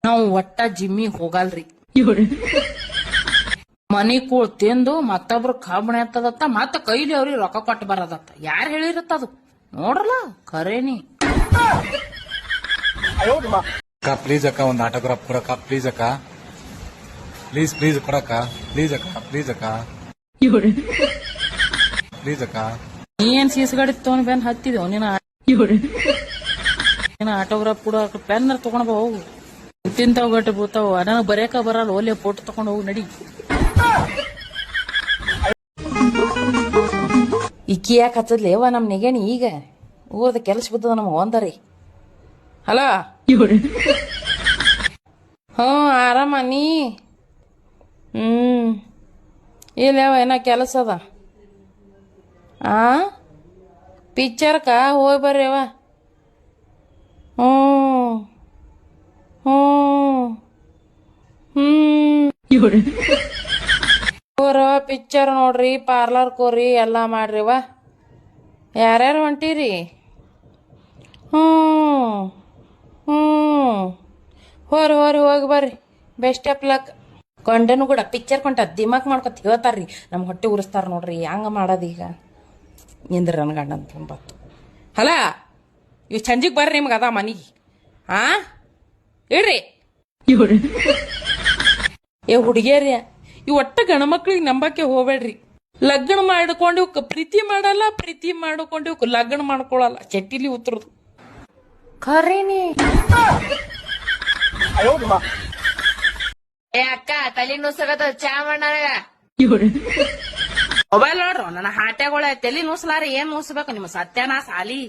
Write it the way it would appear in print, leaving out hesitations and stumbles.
ನಾವು ಒಟ್ಟ ಜಿಮ್ಮಿಗ್ ಹೋಗಲ್ರಿ. ಮನಿ ಕೂಳ್ ತಿಂದು ಮತ್ತೊಬ್ರು ಕಬ್ಬಣ ಎತ್ತದತ್ತ ಮತ್ತ ಕೈಲಿ ಅವ್ರಿಗೆ ರೊಕ್ಕ ಕೊಟ್ಟು ಬರದತ್ತ. ಯಾರು ಹೇಳಿರತ್ತ ಅದು ನೋಡ್ರಲ್ಲ ಖರೇನಿ. ಅಕ್ಕ ಪ್ಲೀಸ್ ಅಕ್ಕ ಒಂದು ಆಟೋಗ್ರಾಫ್ ಕೊಡಕ್ಕ ಪ್ಲೀಸ್ ಅಕ್ಕ, ಪ್ಲೀಸ್ ಪ್ಲೀಸ್ ಕೊಡಕ್ಕ ಪ್ಲೀಸ್ ಅಕ್ಕ, ಪ್ಲೀಸ್ ಅಕ್ಕ, ಪ್ಲೀಸ್ ಅಕ್ಕ. ನೀ ಏನ್ ಸೀಸ್ಗಾಡಿ ತಗೊಂಡ್ ಬೆನ್ ಹತ್ತಿದೇವ್ ನೀನ ಆಟೋಗ್ರಾಫ್ ಕೂಡ ಪೆನ್ ತಗೊಂಡ್ ಹೋಗು. ತಿಂತಾವ್ ಗಟ್ಟಿ ಬೂತಾವ್ ನನಗ್ ಬರೇಕ ಬರಲ್ಲ. ಒಲ್ಲೆ ಫೋಟೋ ತಗೊಂಡ್ ಹೋಗು ನಡಿ. ಇಕ್ಕಿ ಯಾಕೆ ಹಚ್ಚದ್ಲೇವ ನಮ್ ನೆಗೇಣಿ ಈಗ ಓದ ಕೆಲ್ಸ ಬಿದ್ದದ ನಮ್ ಒಂದರಿ. ಹಲೋ ಆರಾಮ ನೀ? ಇಲ್ಲವ ಏನ ಕೆಲಸ ಅದ. ಪಿಕ್ಚರ್ಕ ಹೋಗಿ ಬರ್ರಿ ಅವ. ಹೋರವ ಪಿಕ್ಚರ್ ನೋಡ್ರಿ, ಪಾರ್ಲರ್ ಕೋರಿ ಎಲ್ಲಾ ಮಾಡ್ರಿವ. ಯಾರ್ಯಾರು ಹೊಂಟಿರಿ? ಹೋರಿ ಹೋರಿ ಹೋಗಿ ಬರ್ರಿ. Best of luck. ಕೊಂಡನು ಕೂಡ ಪಿಕ್ಚರ್ ಕೊಂಟ ದಿಮಾಕ್ ಮಾಡ್ಕೊತ ಹೇಳ್ತಾರ್ರಿ. ನಮ್ ಹೊಟ್ಟೆ ಉರಿಸ್ತಾರ ನೋಡ್ರಿ. ಹಂಗ ಮಾಡೋದೀಗ ನಿಂದ್ರ ನನ್ ಗಂಡ ಅಂತ ಬಂತು. ಹಲ ಇವ್ ಸಂಜಿಗ್ ಬರ್ರಿ ನಿಮ್ಗ ಅದ ಮನಿಗೆ. ಹೇಳ್ರಿ ಏ ಹುಡುಗಿಯರಿ, ಇವ್ ಒಟ್ಟ ಗಣಮಕ್ಳಿಗೆ ನಂಬಕ್ಕೆ ಹೋಗ್ಬೇಡ್ರಿ. ಲಗ್ನ ಮಾಡ್ಕೊಂಡು ಇವಕ್ ಪ್ರೀತಿ ಮಾಡಲ್ಲ, ಪ್ರೀತಿ ಮಾಡ್ಕೊಂಡು ಇವಕ್ ಲಗ್ನ ಮಾಡ್ಕೊಳಲ್ಲ. ಚಟ್ಟಿಲಿ ಉತ್ತರದು ಖರೀನಿ. ಏ ಅಕ್ಕ ತಲೆ ನುಸಗದ ಚಾ ಮಾಡ ಮೊಬೈಲ್ ನೋಡ್ರು. ನನ್ನ ಹಾಟ್ಯಾಗಳ ತಲೆ ನುಸಲಾರಿ ಏನ್ ನುಸ್ಬೇಕು ನಿಮ್ಮ ಸತ್ಯನಾ ಸಾಲಿ.